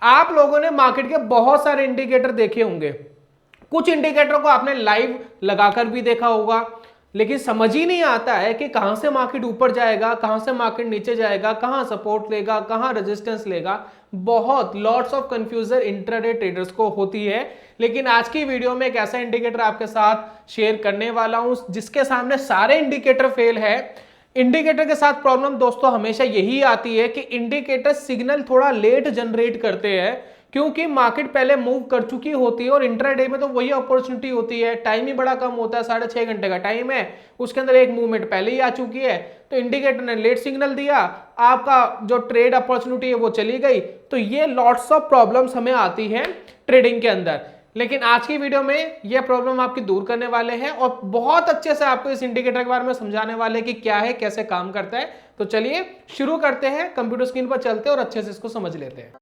आप लोगों ने मार्केट के बहुत सारे इंडिकेटर देखे होंगे, कुछ इंडिकेटर को आपने लाइव लगाकर भी देखा होगा, लेकिन समझ ही नहीं आता है कि कहां से मार्केट ऊपर जाएगा, कहां से मार्केट नीचे जाएगा, कहां सपोर्ट लेगा, कहां रेजिस्टेंस लेगा। बहुत lots of confusion intraday traders को होती है। लेकिन आज की वीडियो में एक ऐसा इंडिकेटर आपके साथ शेयर करने वाला हूं जिसके सामने सारे इंडिकेटर फेल है। इंडिकेटर के साथ प्रॉब्लम दोस्तों हमेशा यही आती है कि इंडिकेटर सिग्नल थोड़ा लेट जनरेट करते हैं, क्योंकि मार्केट पहले मूव कर चुकी होती है और इंट्राडे में तो वही अपॉर्चुनिटी होती है, टाइम ही बड़ा कम होता है, 6.5 घंटे का टाइम है, उसके अंदर एक मूवमेंट पहले ही आ चुकी है, तो इंडिकेटर ने लेट सिग्नल दिया, आपका जो ट्रेड अपॉर्चुनिटी है वो चली गई। तो ये लॉट्स ऑफ प्रॉब्लम्स हमें आती है ट्रेडिंग के अंदर। लेकिन आज की वीडियो में ये प्रॉब्लम आपकी दूर करने वाले हैं और बहुत अच्छे से आपको इस इंडिकेटर के बारे में समझाने वाले कि क्या है, कैसे काम करता है। तो चलिए शुरू करते हैं, कंप्यूटर स्क्रीन पर चलते हैं और अच्छे से इसको समझ लेते हैं।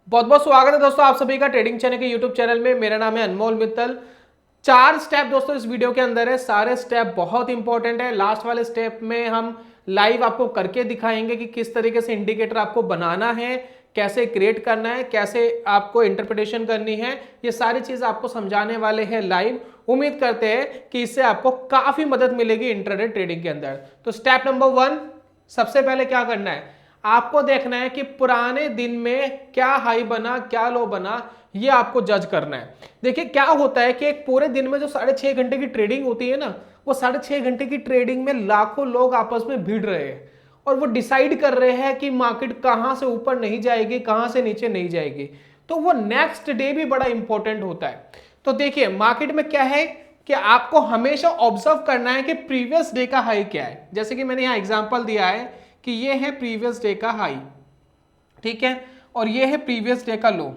बहुत बहुत स्वागत है दोस्तों आप सभी का ट्रेडिंग चैनल के यूट्यूब चैनल में। मेरा नाम है अनमोल मित्तल। 4 स्टेप दोस्तों इस वीडियो के अंदर है, सारे स्टेप बहुत इंपॉर्टेंट है। लास्ट वाले स्टेप में हम लाइव आपको करके दिखाएंगे कि किस तरीके से इंडिकेटर आपको बनाना है, कैसे क्रिएट करना है, कैसे आपको इंटरप्रिटेशन करनी है, ये सारी चीज आपको समझाने वाले हैं लाइव। उम्मीद करते हैं कि इससे आपको काफी मदद मिलेगी इंट्राडे ट्रेडिंग के अंदर। तो स्टेप नंबर 1, सबसे पहले क्या करना है, आपको देखना है कि पुराने दिन में क्या हाई बना, क्या लो बना, ये आपको जज करना है। देखिए क्या होता है कि एक पूरे दिन में जो 6.5 घंटे की ट्रेडिंग होती है ना, वो 6.5 घंटे की ट्रेडिंग में लाखों लोग आपस में भिड़ रहे हैं और वो डिसाइड कर रहे हैं कि मार्केट कहां से ऊपर नहीं जाएगी, कहां से नीचे नहीं जाएगी। तो वो नेक्स्ट डे भी बड़ा इंपॉर्टेंट होता है। तो देखिए मार्केट में क्या है कि आपको हमेशा ऑब्जर्व करना है कि प्रीवियस डे का हाई क्या है। जैसे कि मैंने यहां एग्जांपल दिया है कि ये है प्रीवियस डे का हाई, ठीक है, और ये है प्रीवियस डे का लो।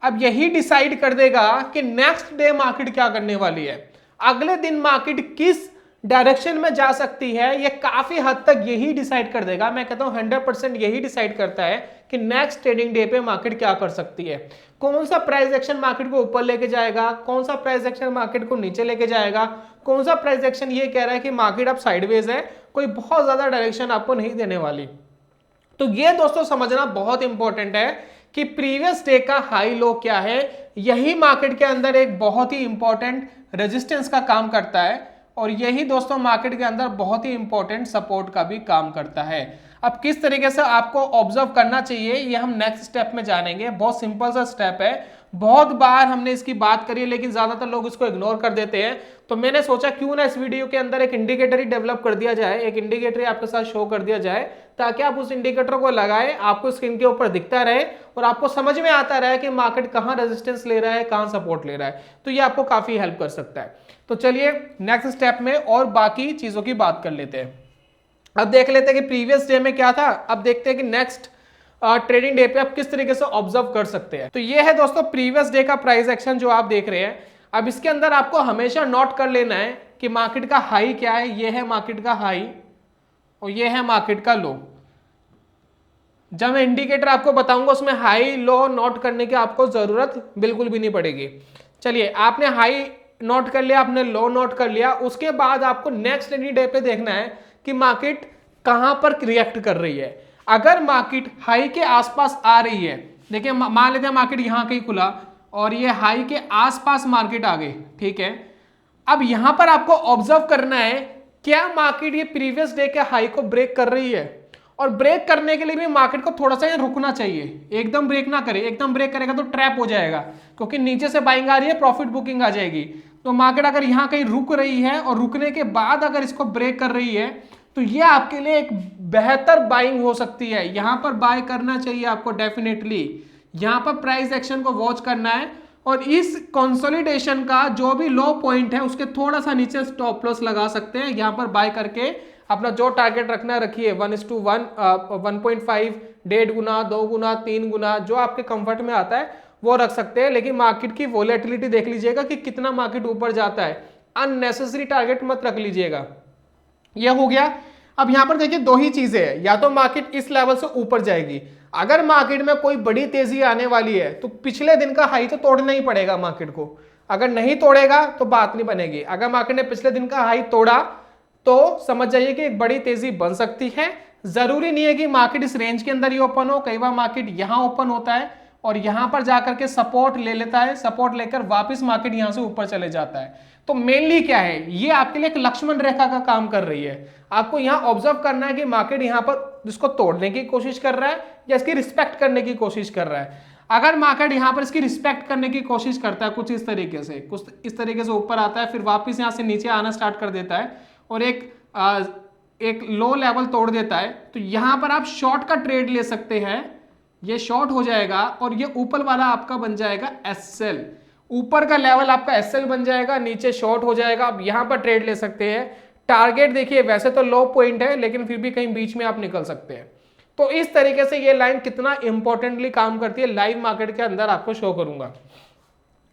अब यही डिसाइड कर देगा कि नेक्स्ट डे मार्केट क्या करने वाली है, अगले दिन मार्केट किस डायरेक्शन में जा सकती है। ये काफी हद तक यही डिसाइड कर देगा, मैं कहता हूं 100% यही डिसाइड करता है कि नेक्स्ट ट्रेडिंग डे पे मार्केट क्या कर सकती है। कौन सा प्राइस एक्शन मार्केट को ऊपर लेके जाएगा, कौन सा प्राइस एक्शन मार्केट को नीचे लेके जाएगा, कौन सा प्राइस एक्शन ये कह रहा है कि मार्केट अब साइडवेज है, कोई बहुत ज्यादा डायरेक्शन आपको नहीं देने वाली। तो ये दोस्तों समझना बहुत इंपॉर्टेंट है कि प्रीवियस डे का हाई लो क्या है। यही मार्केट के अंदर एक बहुत ही इंपॉर्टेंट रेजिस्टेंस का काम करता है और यही दोस्तों मार्केट के अंदर बहुत ही इंपॉर्टेंट सपोर्ट का भी काम करता है। अब किस तरीके से आपको ऑब्जर्व करना चाहिए ये हम नेक्स्ट स्टेप में जानेंगे। बहुत सिंपल सा स्टेप है, बहुत बार हमने इसकी बात करी है लेकिन ज्यादातर लोग इसको इग्नोर कर देते हैं। तो मैंने सोचा क्यों ना इस वीडियो के अंदर एक इंडिकेटर ही डेवलप कर दिया जाए, एक इंडिकेटर ही आपके साथ शो कर दिया जाए, ताकि आप उस इंडिकेटर को लगाए, आपको स्क्रीन के ऊपर दिखता रहे और आपको समझ में आता रहे कि मार्केट कहां रेजिस्टेंस ले रहा है, कहां सपोर्ट ले रहा है। तो ये आपको काफी हेल्प कर सकता है। तो चलिए नेक्स्ट स्टेप में और बाकी चीजों की बात कर लेते हैं। अब देख लेते हैं कि प्रीवियस डे में क्या था। अब देखते हैं कि नेक्स्ट ट्रेडिंग डे पे आप किस तरीके से ऑब्जर्व कर सकते हैं। तो ये है दोस्तों प्रीवियस डे का प्राइस एक्शन जो आप देख रहे हैं। अब इसके अंदर आपको हमेशा नोट कर लेना है कि मार्केट का हाई क्या है। ये है मार्केट का हाई और ये है मार्केट का लो। जब मैं इंडिकेटर आपको बताऊंगा उसमें हाई लो नोट करने की आपको जरूरत बिल्कुल भी नहीं पड़ेगी। चलिए आपने हाई नोट कर लिया, आपने लो नोट कर लिया, उसके बाद आपको नेक्स्ट ट्रेडिंग डे पे देखना है कि मार्केट कहां पर रिएक्ट कर रही है। अगर मार्केट हाई के आसपास आ रही है, देखिए मान लेते हैं मार्केट यहां कहीं खुला और ये हाई के आसपास मार्केट आ गई, ठीक है। अब यहां पर आपको ऑब्जर्व करना है क्या मार्केट ये प्रीवियस डे के हाई को ब्रेक कर रही है। और ब्रेक करने के लिए भी मार्केट को थोड़ा सा रुकना चाहिए, एकदम ब्रेक ना करे। एकदम ब्रेक करेगा तो ट्रैप हो जाएगा, क्योंकि नीचे से बाइंग आ रही है, प्रॉफिट बुकिंग आ जाएगी। तो मार्केट अगर यहां कहीं रुक रही है और रुकने के बाद अगर इसको ब्रेक कर रही है तो ये आपके लिए एक बेहतर बाइंग हो सकती है। यहां पर बाय करना चाहिए आपको डेफिनेटली। यहां पर प्राइस एक्शन को वॉच करना है और इस कंसोलिडेशन का जो भी लो पॉइंट है उसके थोड़ा सा नीचे स्टॉप लॉस लगा सकते हैं। यहां पर बाय करके अपना जो टारगेट रखना रखिए, 1:1, 1.5, 1.5 गुना, 2 गुना, 3 गुना, जो आपके कंफर्ट में आता है वो रख सकते हैं। लेकिन मार्केट की वोलेटिलिटी देख लीजिएगा कि कितना मार्केट ऊपर जाता है, अननेसेसरी टारगेट मत रख लीजिएगा। यह हो गया। अब यहां पर देखिए दो ही चीजें हैं, या तो मार्केट इस लेवल से ऊपर जाएगी, अगर मार्केट में कोई बड़ी तेजी आने वाली है तो पिछले दिन का हाई तो तोड़ना ही पड़ेगा मार्केट को। अगर नहीं तोड़ेगा तो बात नहीं बनेगी। अगर मार्केट ने पिछले दिन का हाई तोड़ा तो समझ जाइए कि एक बड़ी तेजी बन सकती है। जरूरी नहीं है कि मार्केट इस रेंज के अंदर ही ओपन हो, कई बार मार्केट यहां ओपन होता है और यहां पर जाकर के सपोर्ट ले लेता है, सपोर्ट लेकर वापस मार्केट यहां से ऊपर चले जाता है। तो मेनली क्या है, ये आपके लिए एक लक्ष्मण रेखा का काम कर रही है। आपको यहां ऑब्जर्व करना है कि मार्केट यहां पर इसको तोड़ने की कोशिश कर रहा है या इसकी रिस्पेक्ट करने की कोशिश कर रहा है। अगर मार्केट यहां पर इसकी रिस्पेक्ट करने की कोशिश करता है कुछ इस तरीके से, कुछ इस तरीके से ऊपर आता है, फिर वापस यहां से नीचे आना स्टार्ट कर देता है और एक लो लेवल तोड़ देता है, तो यहां पर आप शॉर्ट का ट्रेड ले सकते हैं। ये शॉर्ट हो जाएगा और ये ऊपर वाला आपका बन जाएगा एसएल, ऊपर का लेवल आपका एसएल बन जाएगा, नीचे शॉर्ट हो जाएगा। आप यहां पर ट्रेड ले सकते हैं। टारगेट देखिए वैसे तो लो पॉइंट है, लेकिन फिर भी कहीं बीच में आप निकल सकते हैं। तो इस तरीके से ये लाइन कितना इंपॉर्टेंटली काम करती है लाइव मार्केट के अंदर आपको शो करूंगा।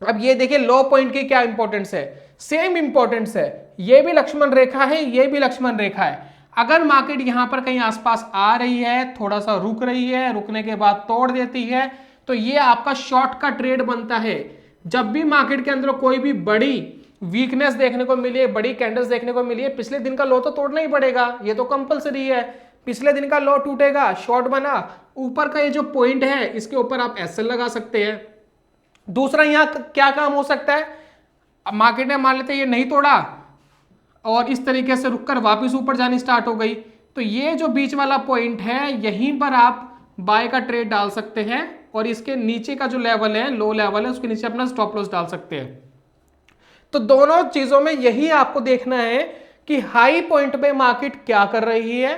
अब ये देखिए लो पॉइंट की क्या इंपॉर्टेंस है, सेम इंपॉर्टेंस है। ये भी लक्ष्मण रेखा है, ये भी लक्ष्मण रेखा है। अगर मार्केट यहां पर कहीं आसपास आ रही है, थोड़ा सा रुक रही है, रुकने के बाद तोड़ देती है, तो ये आपका शॉर्ट का ट्रेड बनता है। जब भी मार्केट के अंदर कोई भी बड़ी वीकनेस देखने को मिली है, बड़ी कैंडल्स देखने को मिली है, पिछले दिन का लो तो तोड़ना ही पड़ेगा, ये तो कंपलसरी है। पिछले दिन का लो टूटेगा, शॉर्ट बना, ऊपर का ये जो पॉइंट है इसके ऊपर आप एसएल लगा सकते हैं। दूसरा यहां क्या काम हो सकता है, मार्केट ने मान लेते ये नहीं तोड़ा और इस तरीके से रुककर वापस ऊपर जानी स्टार्ट हो गई, तो ये जो बीच वाला पॉइंट है यहीं पर आप बाय का ट्रेड डाल सकते हैं और इसके नीचे का जो लेवल है, लो लेवल है, उसके नीचे अपना स्टॉप लॉस डाल सकते हैं। तो दोनों चीजों में यही आपको देखना है कि हाई पॉइंट पे मार्केट क्या कर रही है,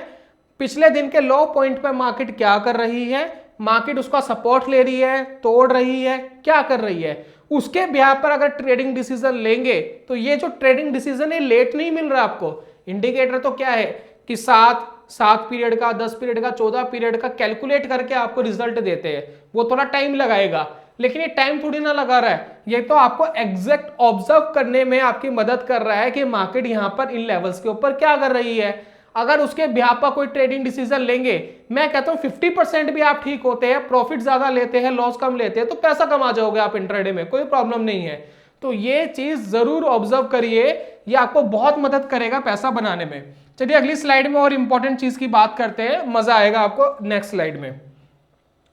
पिछले दिन के लो पॉइंट पे मार्केट क्या कर रही है, मार्केट उसका सपोर्ट ले रही है, तोड़ रही है, क्या कर रही है। उसके ब्याह पर अगर ट्रेडिंग डिसीजन लेंगे तो ये जो ट्रेडिंग डिसीजन है लेट नहीं मिल रहा आपको। इंडिकेटर तो क्या है कि 7 पीरियड का, 10 पीरियड का, 14 पीरियड का कैलकुलेट करके आपको रिजल्ट देते हैं। वो थोड़ा टाइम लगाएगा, लेकिन ये टाइम थोड़ी ना लगा रहा है, ये तो आपको एग्जैक्ट ऑब्जर्व करने में आपकी मदद कर रहा है कि मार्केट यहां पर इन लेवल्स के ऊपर क्या कर रही है। अगर उसके ब्याह पर कोई ट्रेडिंग डिसीजन लेंगे, मैं कहता हूं 50% भी आप ठीक होते हैं, प्रॉफिट ज्यादा लेते हैं, लॉस कम लेते हैं, तो पैसा कमा जाओगे आप इंट्राडे में, कोई प्रॉब्लम नहीं है। तो ये चीज जरूर ऑब्जर्व करिए, ये आपको बहुत मदद करेगा पैसा बनाने में। चलिए अगली स्लाइड में और इंपॉर्टेंट चीज की बात करते हैं, मजा आएगा आपको नेक्स्ट स्लाइड में।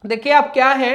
देखिए आप क्या है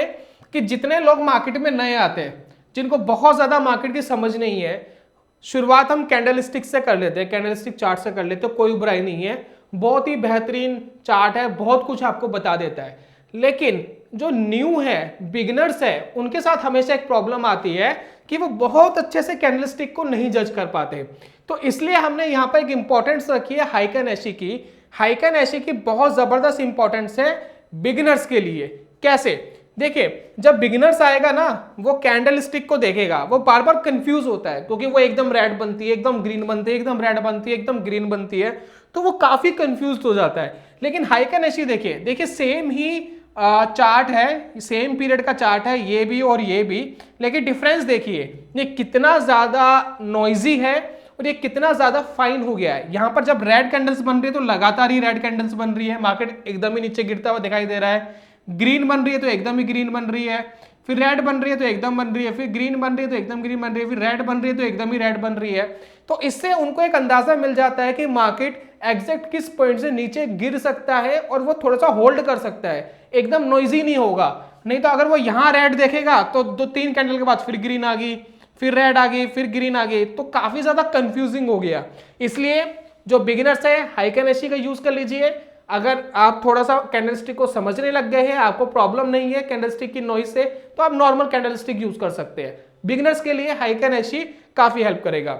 कि जितने लोग मार्केट में नए आते हैं, जिनको बहुत ज्यादा मार्केट की समझ नहीं है, शुरुआत हम कैंडलस्टिक से कर लेते हैं, कैंडलस्टिक चार्ट से कर लेते हैं, कोई बुराई नहीं है, बहुत ही बेहतरीन चार्ट है, बहुत कुछ आपको बता देता है। लेकिन जो न्यू है, बिगिनर्स है, उनके साथ हमेशा एक प्रॉब्लम आती है कि वो बहुत अच्छे से कैंडलस्टिक को नहीं जज कर पाते। तो इसलिए हमने यहाँ पर एक इंपॉर्टेंस रखी है हाइकन एशी की। हाइकन एशी की बहुत जबरदस्त इंपॉर्टेंस है बिगिनर्स के लिए। कैसे, देखिए जब बिगिनर्स आएगा ना, वो कैंडल स्टिक को देखेगा, वो बार बार कंफ्यूज होता है, क्योंकि वो एकदम रेड बनती है, एकदम ग्रीन बनती है, एकदम रेड बनती है, एकदम ग्रीन बनती है, तो वो काफी कंफ्यूज हो जाता है। लेकिन हाइकन एशी देखिए सेम ही चार्ट है, सेम पीरियड का चार्ट है, ये भी और ये भी, लेकिन डिफरेंस देखिए, ये कितना ज्यादा नॉइजी है और ये कितना ज्यादा फाइन हो गया है। यहां पर जब रेड कैंडल्स बन रही है तो लगातार ही रेड कैंडल्स बन रही है, मार्केट एकदम ही नीचे गिरता हुआ दिखाई दे रहा है। ग्रीन बन रही है तो एकदम ही ग्रीन बन रही है, फिर रेड बन रही है तो एकदम बन रही है, फिर ग्रीन बन रही है तो एकदम ग्रीन बन रही है, फिर रेड बन रही है तो एकदम ही रेड बन रही है। तो इससे उनको एक अंदाजा मिल जाता है कि मार्केट एग्जैक्ट किस पॉइंट से नीचे गिर सकता है और वो थोड़ा सा होल्ड कर सकता है, एकदम नॉइजी नहीं होगा। नहीं तो अगर वो यहां रेड देखेगा तो 2-3 कैंडल के बाद फिर ग्रीन आ गई, फिर रेड आ गई, फिर ग्रीन आ गई, तो काफी ज्यादा कंफ्यूजिंग हो गया। इसलिए जो बिगिनर्स है हाइकन एशी का यूज कर लीजिए। अगर आप थोड़ा सा कैंडलस्टिक को समझने लग गए हैं, आपको प्रॉब्लम नहीं है कैंडलस्टिक की नॉइज से, तो आप नॉर्मल कैंडलस्टिक यूज कर सकते हैं। बिगिनर्स के लिए हाइकन एशी काफी हेल्प करेगा।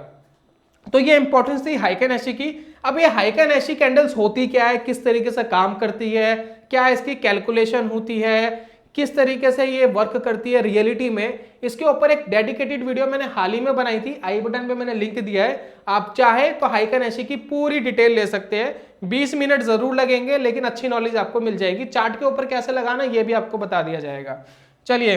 तो ये इंपॉर्टेंस थी हाइकन एशी की। अब ये हाइकन एशी कैंडल्स होती क्या है, किस तरीके से काम करती है, क्या इसकी कैलकुलेशन होती है, किस तरीके से ये वर्क करती है रियलिटी में, इसके ऊपर एक डेडिकेटेड वीडियो मैंने हाल ही में बनाई थी, आई बटन पे मैंने लिंक दिया है। आप चाहे तो हाइकन एशी की पूरी डिटेल ले सकते हैं। 20 मिनट जरूर लगेंगे, लेकिन अच्छी नॉलेज आपको मिल जाएगी। चार्ट के ऊपर कैसे लगाना ये भी आपको बता दिया जाएगा। चलिए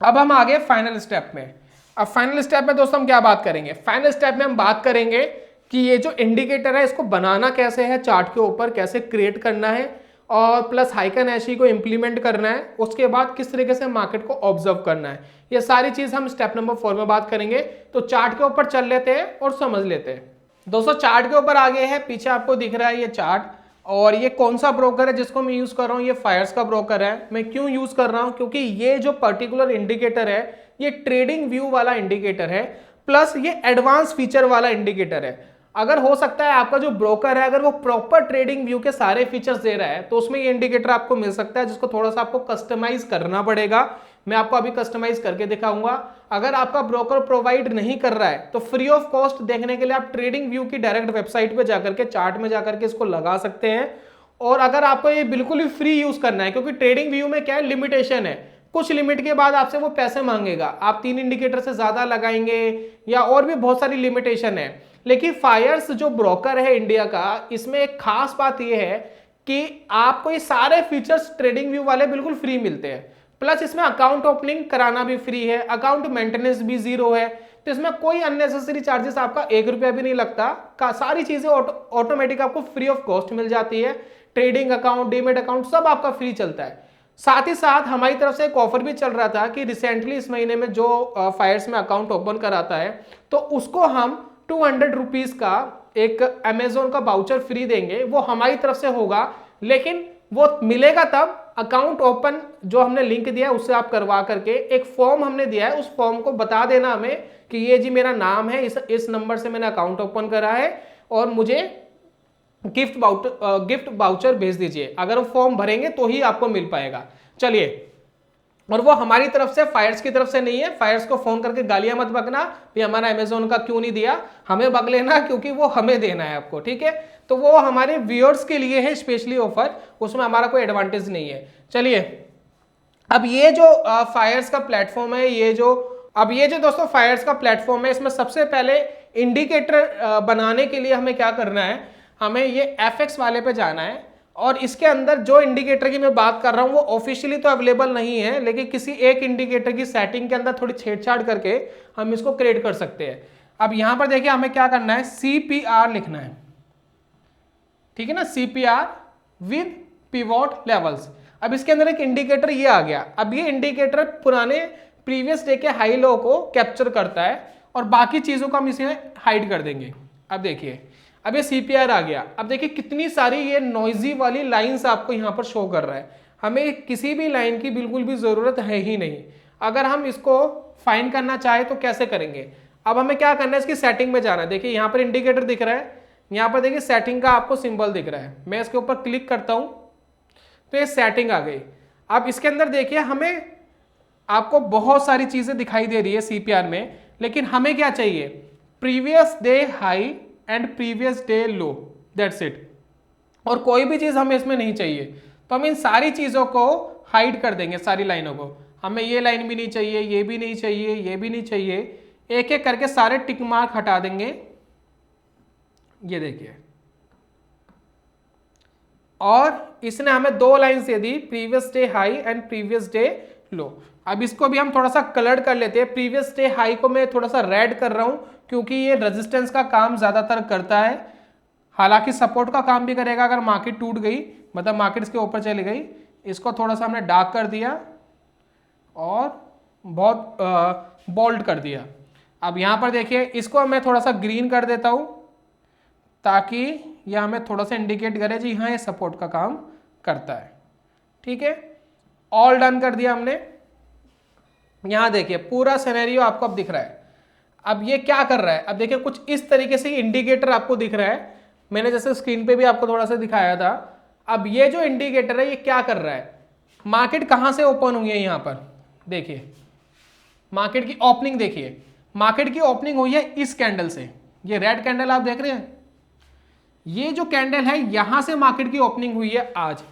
अब हम आगे फाइनल स्टेप में। अब फाइनल स्टेप में दोस्तों हम क्या बात करेंगे, फाइनल स्टेप में हम बात करेंगे कि ये जो इंडिकेटर है इसको बनाना कैसे है, चार्ट के ऊपर कैसे क्रिएट करना है, और प्लस हाइकन एशी को इंप्लीमेंट करना है। उसके बाद किस तरीके से मार्केट को ऑब्जर्व करना है, ये सारी चीज हम स्टेप नंबर 4 में बात करेंगे। तो चार्ट के ऊपर चल लेते हैं और समझ लेते हैं। दोस्तों चार्ट के ऊपर आगे है, पीछे आपको दिख रहा है ये चार्ट, और ये कौन सा ब्रोकर है जिसको मैं यूज कर रहा हूँ, ये फायर्स का ब्रोकर है। मैं क्यों यूज कर रहा हूँ, क्योंकि ये जो पर्टिकुलर इंडिकेटर है ये ट्रेडिंग व्यू वाला इंडिकेटर है, प्लस ये एडवांस फीचर वाला इंडिकेटर है। अगर हो सकता है आपका जो ब्रोकर है अगर वो प्रॉपर ट्रेडिंग व्यू के सारे फीचर्स दे रहा है तो उसमें ये इंडिकेटर आपको मिल सकता है, जिसको थोड़ा सा आपको कस्टमाइज करना पड़ेगा। मैं आपको अभी कस्टमाइज करके दिखाऊंगा। अगर आपका ब्रोकर प्रोवाइड नहीं कर रहा है तो फ्री ऑफ कॉस्ट देखने के लिए आप ट्रेडिंग व्यू की डायरेक्ट वेबसाइट पे जाकर के चार्ट में जाकर के इसको लगा सकते हैं। और अगर आपको ये बिल्कुल ही फ्री यूज करना है, क्योंकि ट्रेडिंग व्यू में क्या है, लिमिटेशन है, कुछ लिमिट के बाद आपसे वो पैसे मांगेगा, आप 3 इंडिकेटर से ज्यादा लगाएंगे या और भी बहुत सारी लिमिटेशन है। लेकिन फायर्स जो ब्रोकर है इंडिया का, इसमें एक खास बात यह है कि आपको ये सारे फीचर्स ट्रेडिंग व्यू वाले बिल्कुल फ्री मिलते हैं, प्लस इसमें अकाउंट ओपनिंग कराना भी फ्री है, अकाउंट मेंटेनेंस भी 0 है। तो इसमें कोई अननेसेसरी चार्जेस आपका 1 रुपया भी नहीं लगता, सारी चीजें ऑटोमेटिक आपको फ्री ऑफ कॉस्ट मिल जाती है। ट्रेडिंग अकाउंट, डीमेट अकाउंट सब आपका फ्री चलता है। साथ ही साथ हमारी तरफ से एक ऑफर भी चल रहा था कि रिसेंटली इस महीने में जो फायर्स में अकाउंट ओपन कराता है तो उसको हम 200 रुपीज का एक अमेजोन का वाउचर फ्री देंगे। वो हमारी तरफ से होगा, लेकिन वो मिलेगा तब अकाउंट ओपन जो हमने लिंक दिया है उससे आप करवा करके, एक फॉर्म हमने दिया है उस फॉर्म को बता देना हमें कि ये जी मेरा नाम है, इस नंबर से मैंने अकाउंट ओपन करा है और मुझे गिफ्ट वाउचर भेज दीजिए। अगर वो फॉर्म भरेंगे तो ही आपको मिल पाएगा। चलिए, और वो हमारी तरफ से, फायर्स की तरफ से नहीं है। फायर्स को फोन करके गालियां मत बकना भी हमारा अमेजोन का क्यों नहीं दिया, हमें बक लेना क्योंकि वो हमें देना है आपको, ठीक है। तो वो हमारे व्यूअर्स के लिए है स्पेशली ऑफर, उसमें हमारा कोई एडवांटेज नहीं है। चलिए, अब ये जो फायर्स का प्लेटफॉर्म है, ये जो दोस्तों फायर्स का प्लेटफॉर्म है, इसमें सबसे पहले इंडिकेटर बनाने के लिए हमें क्या करना है, हमें ये FX वाले पे जाना है। और इसके अंदर जो इंडिकेटर की मैं बात कर रहा हूं वो ऑफिशियली तो अवेलेबल नहीं है, लेकिन किसी एक इंडिकेटर की सेटिंग के अंदर थोड़ी छेड़छाड़ करके हम इसको क्रिएट कर सकते हैं। अब यहां पर देखिए हमें क्या करना है, CPR लिखना है, ठीक है ना, CPR विद पिवोट लेवल्स। अब इसके अंदर एक इंडिकेटर ये आ गया। अब ये इंडिकेटर पुराने प्रीवियस डे के हाई लो को कैप्चर करता है और बाकी चीजों को हम इसे हाइड कर देंगे। अब देखिए, अब ये CPR आ गया। अब देखिए कितनी सारी ये नॉइजी वाली लाइंस आपको यहाँ पर शो कर रहा है। हमें किसी भी लाइन की बिल्कुल भी जरूरत है ही नहीं। अगर हम इसको फाइंड करना चाहे तो कैसे करेंगे, अब हमें क्या करना है, इसकी सेटिंग में जाना है। देखिए यहाँ पर इंडिकेटर दिख रहा है, यहाँ पर देखिए सेटिंग का आपको सिंबल दिख रहा है। मैं इसके ऊपर क्लिक करता हूँ तो ये सेटिंग आ गई। अब इसके अंदर देखिए हमें, आपको बहुत सारी चीजें दिखाई दे रही है CPR में, लेकिन हमें क्या चाहिए, previous day high and previous day low, that's it. और कोई भी चीज हमें इसमें नहीं चाहिए, तो हम इन सारी चीजों को हाइड कर देंगे, सारी लाइनों को। हमें ये लाइन भी नहीं चाहिए, ये भी नहीं चाहिए, ये भी नहीं चाहिए, एक एक करके सारे टिक मार्क हटा देंगे। ये देखिए, और इसने हमें 2 lines they the, previous day high and previous day लो। अब इसको भी हम थोड़ा सा कलर कर लेते हैं। प्रीवियस डे हाई को मैं थोड़ा सा रेड कर रहा हूं क्योंकि ये रेजिस्टेंस का काम ज्यादातर करता है, हालांकि सपोर्ट का काम भी करेगा अगर मार्केट टूट गई, मतलब मार्केट इसके ऊपर चली गई। इसको थोड़ा सा हमने डार्क कर दिया और बहुत बोल्ड कर दिया। अब यहां पर देखिए, इसको मैं थोड़ा सा ग्रीन कर देता हूं ताकि यह हमें थोड़ा सा इंडिकेट करे जी हाँ ये सपोर्ट का काम करता है, ठीक है। ऑल डन कर दिया हमने। यहां देखिए पूरा सिनेरियो आपको अब दिख रहा है। अब ये क्या कर रहा है, अब देखिए कुछ इस तरीके से इंडिकेटर आपको दिख रहा है। मैंने जैसे स्क्रीन पे भी आपको थोड़ा सा दिखाया था। अब ये जो इंडिकेटर है ये क्या कर रहा है, मार्केट कहां से ओपन हुई है, यहां पर देखिए मार्केट की ओपनिंग देखिए, मार्केट की ओपनिंग हुई है इस कैंडल से। ये रेड कैंडल आप देख रहे हैं, ये जो कैंडल है यहां से मार्केट की ओपनिंग हुई है आज।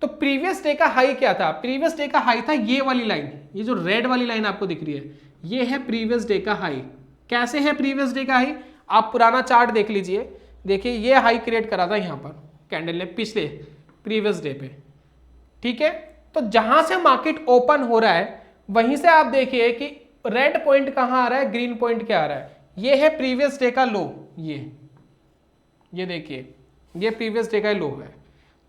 तो प्रीवियस डे का हाई क्या था, प्रीवियस डे का हाई था ये वाली लाइन, ये जो रेड वाली लाइन आपको दिख रही है, ये है प्रीवियस डे का हाई। कैसे है प्रीवियस डे का हाई, आप पुराना चार्ट देख लीजिए, देखिए ये हाई क्रिएट करा था यहां पर कैंडल ने पिछले प्रीवियस डे पे, ठीक है। तो जहां से मार्केट ओपन हो रहा है वहीं से आप देखिए कि रेड पॉइंट कहां आ रहा है, ग्रीन पॉइंट क्या आ रहा है, ये है प्रीवियस डे का लो। ये देखिए ये प्रीवियस डे का लो है।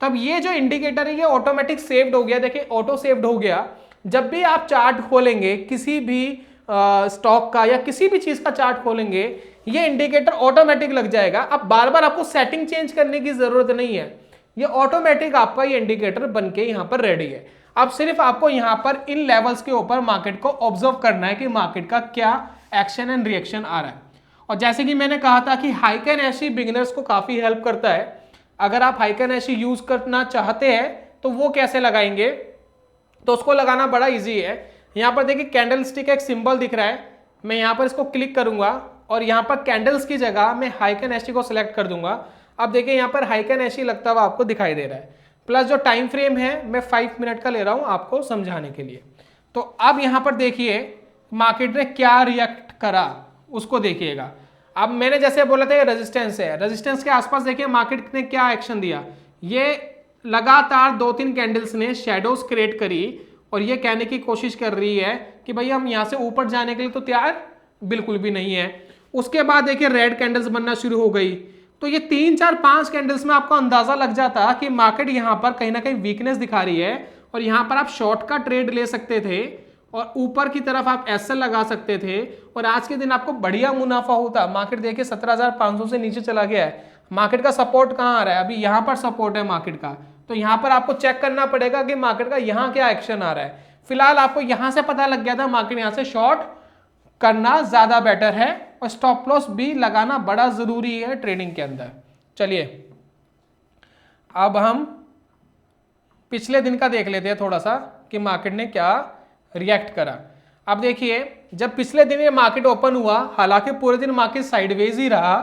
तब ये जो इंडिकेटर है ये ऑटोमेटिक सेव्ड हो गया, देखिए ऑटो सेव्ड हो गया। जब भी आप चार्ट खोलेंगे किसी भी स्टॉक का या किसी भी चीज का चार्ट खोलेंगे, ये इंडिकेटर ऑटोमेटिक लग जाएगा। अब बार बार आपको सेटिंग चेंज करने की जरूरत नहीं है, ये ऑटोमेटिक आपका ये इंडिकेटर बन के यहां पर रेडी है। अब सिर्फ आपको यहां पर इन लेवल्स के ऊपर मार्केट को ऑब्जर्व करना है कि मार्केट का क्या एक्शन एंड रिएक्शन आ रहा है। और जैसे कि मैंने कहा था कि हाइकन ऐसी बिगिनर्स को काफी हेल्प करता है। अगर आप हाइकन ऐसी यूज करना चाहते हैं तो वो कैसे लगाएंगे, तो उसको लगाना बड़ा इजी है। यहां पर देखिए कैंडल स्टिक एक सिंबल दिख रहा है, मैं यहां पर इसको क्लिक करूंगा और यहां पर कैंडल्स की जगह मैं हाइकन ऐसी को सिलेक्ट कर दूंगा। अब देखिए यहां पर हाइकन ऐसी लगता हुआ आपको दिखाई दे रहा है, प्लस जो टाइम फ्रेम है मैं 5 मिनट का ले रहा हूं आपको समझाने के लिए। तो अब यहां पर देखिए मार्केट ने क्या रिएक्ट करा उसको देखिएगा। अब मैंने जैसे बोला था ये रेजिस्टेंस है, रेजिस्टेंस के आसपास देखिए मार्केट ने क्या एक्शन दिया। ये लगातार 2-3 कैंडल्स ने शेडोज क्रिएट करी और ये कहने की कोशिश कर रही है कि भाई हम यहां से ऊपर जाने के लिए तो तैयार बिल्कुल भी नहीं है। उसके बाद देखिए रेड कैंडल्स बनना शुरू हो गई। तो ये 3-4-5 कैंडल्स में आपको अंदाजा लग जाता कि मार्केट यहां पर कहीं ना कहीं वीकनेस दिखा रही है और यहां पर आप शॉर्ट का ट्रेड ले सकते थे और ऊपर की तरफ आप एसएल लगा सकते थे और आज के दिन आपको बढ़िया मुनाफा होता। मार्केट देखिए 17,500 से नीचे चला गया है। मार्केट का सपोर्ट कहां आ रहा है, अभी यहां पर सपोर्ट है मार्केट का। तो यहां पर आपको चेक करना पड़ेगा कि मार्केट का यहां क्या एक्शन आ रहा है। फिलहाल आपको यहां से पता लग गया था मार्केट यहां से शॉर्ट करना ज्यादा बेटर है और स्टॉप लॉस भी लगाना बड़ा जरूरी है ट्रेडिंग के अंदर। चलिए अब हम पिछले दिन का देख लेते हैं थोड़ा सा कि मार्केट ने क्या रिएक्ट करा। अब देखिए जब पिछले दिन ये मार्केट ओपन हुआ, हालांकि पूरे दिन मार्केट साइडवेज ही रहा,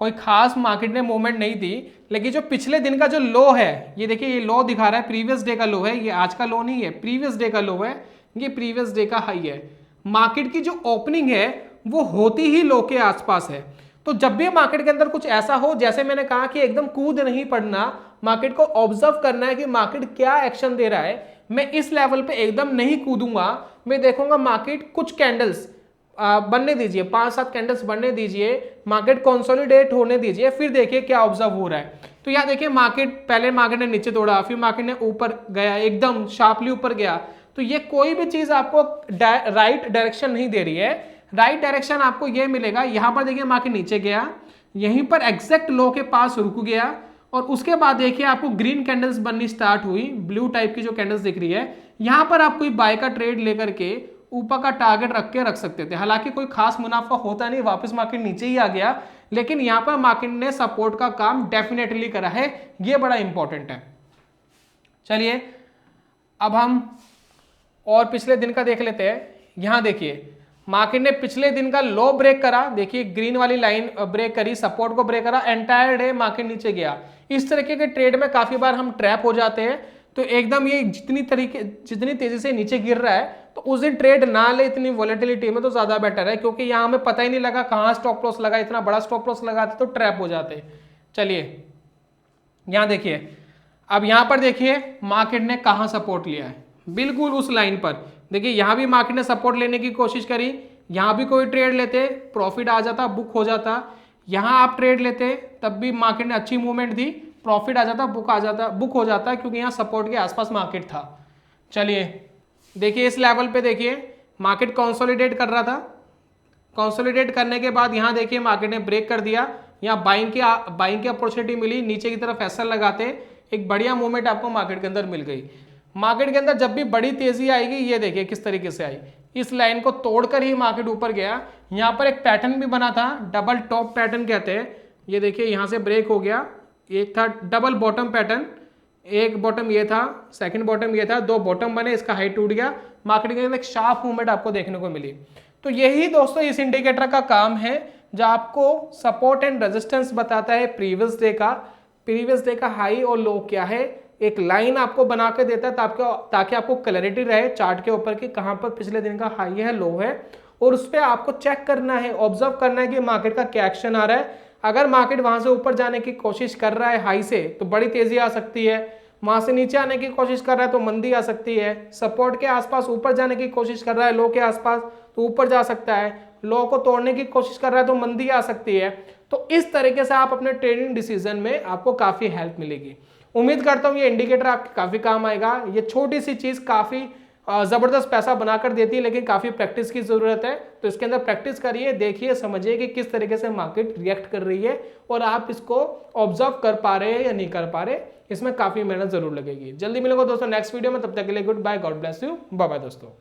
कोई खास मार्केट ने मूवमेंट नहीं दी, लेकिन जो पिछले दिन का जो लो है, ये देखिए ये लो दिखा रहा है, प्रीवियस डे का लो है, ये आज का लो नहीं है, प्रीवियस डे का लो है, ये प्रीवियस डे का हाई है। मार्केट की जो ओपनिंग है वो होती ही लो के आसपास है। तो जब भी मार्केट के अंदर कुछ ऐसा हो, जैसे मैंने कहा कि एकदम कूद नहीं पड़ना, मार्केट को ऑब्जर्व करना है कि मार्केट क्या एक्शन दे रहा है। मैं इस लेवल पे एकदम नहीं कूदूंगा, मैं देखूंगा मार्केट कुछ कैंडल्स बनने दीजिए, 5-7 कैंडल्स बनने दीजिए, मार्केट कंसोलिडेट होने दीजिए, फिर देखिए क्या ऑब्जर्व हो रहा है। तो यहाँ देखिए मार्केट पहले मार्केट ने नीचे तोड़ा, फिर मार्केट ने ऊपर गया, एकदम शार्पली ऊपर गया। तो ये कोई भी चीज आपको राइट डायरेक्शन नहीं दे रही है। राइट डायरेक्शन आपको ये मिलेगा, यहां पर देखिए मार्केट नीचे गया, यहीं पर एग्जैक्ट लो के पास रुक गया और उसके बाद देखिए आपको ग्रीन कैंडल्स बननी स्टार्ट हुई, ब्लू टाइप की जो कैंडल्स दिख रही है। यहां पर आप कोई बाय का ट्रेड लेकर के ऊपर का टारगेट रख के रख सकते थे। हालांकि कोई खास मुनाफा होता नहीं, वापस मार्केट नीचे ही आ गया, लेकिन यहां पर मार्केट ने सपोर्ट का काम डेफिनेटली करा है, ये बड़ा इंपॉर्टेंट है। चलिए अब हम और पिछले दिन का देख लेते हैं। यहां देखिए मार्केट ने पिछले दिन का लो ब्रेक करा, देखिए ग्रीन वाली लाइन ब्रेक करी, सपोर्ट को ब्रेक करा, एंटायर डे मार्केट नीचे गया। इस तरीके के ट्रेड में काफी बार हम ट्रैप हो जाते हैं। तो एकदम ये जितनी तेजी से नीचे गिर रहा है तो उस दिन ट्रेड ना ले, इतनी वॉलेटिलिटी में तो ज्यादा बेटर है, क्योंकि यहां हमें पता ही नहीं लगा कहां स्टॉप लॉस लगा, इतना बड़ा स्टॉप लॉस लगाते तो ट्रैप हो जाते। चलिए यहां देखिए, अब यहां पर देखिए मार्केट ने कहां सपोर्ट लिया है, बिल्कुल उस लाइन पर। देखिए यहां भी मार्केट ने सपोर्ट लेने की कोशिश करी, यहां भी कोई ट्रेड लेते प्रॉफिट आ जाता, बुक हो जाता। यहां आप ट्रेड लेते तब भी मार्केट ने अच्छी मूवमेंट दी, प्रॉफिट आ जाता, बुक हो जाता, क्योंकि यहां सपोर्ट के आसपास मार्केट था। चलिए देखिए इस लेवल पे देखिए मार्केट कंसोलिडेट कर रहा था, कंसोलिडेट करने के बाद यहां देखिए मार्केट ने ब्रेक कर दिया, यहाँ बाइंग की अपॉर्चुनिटी मिली, नीचे की तरफ एसएल लगाते एक बढ़िया मूवमेंट आपको मार्केट के अंदर मिल गई। मार्केट के अंदर जब भी बड़ी तेजी आएगी, ये देखिए किस तरीके से आई, इस लाइन को तोड़कर ही मार्केट ऊपर गया। यहाँ पर एक पैटर्न भी बना था, डबल टॉप पैटर्न कहते हैं, ये देखिए यहाँ से ब्रेक हो गया, एक था डबल बॉटम पैटर्न, एक बॉटम ये था, सेकंड बॉटम ये था, 2 बॉटम बने, इसका हाई टूट गया, मार्केट के अंदर एक शार्प मूवमेंट आपको देखने को मिली। तो यही दोस्तों इस इंडिकेटर का काम है, जो आपको सपोर्ट एंड रेजिस्टेंस बताता है, प्रीवियस डे का हाई और लो क्या है, एक लाइन आपको बना के देता है ताकि आपको क्लैरिटी रहे चार्ट के ऊपर कि कहां पर पिछले दिन का हाई है, लो है, और उस पर आपको चेक करना है, ऑब्जर्व करना है कि मार्केट का क्या एक्शन आ रहा है। अगर मार्केट वहां से ऊपर जाने की कोशिश कर रहा है हाई से तो बड़ी तेजी आ सकती है, वहां से नीचे आने की कोशिश कर रहा है तो मंदी आ सकती है, सपोर्ट के आसपास ऊपर जाने की कोशिश कर रहा है लो के आसपास तो ऊपर जा सकता है, लो को तोड़ने की कोशिश कर रहा है तो मंदी आ सकती है। तो इस तरीके से आप अपने ट्रेडिंग डिसीजन में आपको काफी हेल्प मिलेगी। उम्मीद करता हूं ये इंडिकेटर आपके काफी काम आएगा। ये छोटी सी चीज काफी ज़बरदस्त पैसा बनाकर देती है, लेकिन काफ़ी प्रैक्टिस की ज़रूरत है। तो इसके अंदर प्रैक्टिस करिए, देखिए, समझिए कि किस तरीके से मार्केट रिएक्ट कर रही है और आप इसको ऑब्जर्व कर पा रहे हैं या नहीं कर पा रहे, इसमें काफ़ी मेहनत ज़रूर लगेगी। जल्दी मिलेंगे दोस्तों नेक्स्ट वीडियो में, तब तक के लिए goodbye, God bless you, bye bye दोस्तों।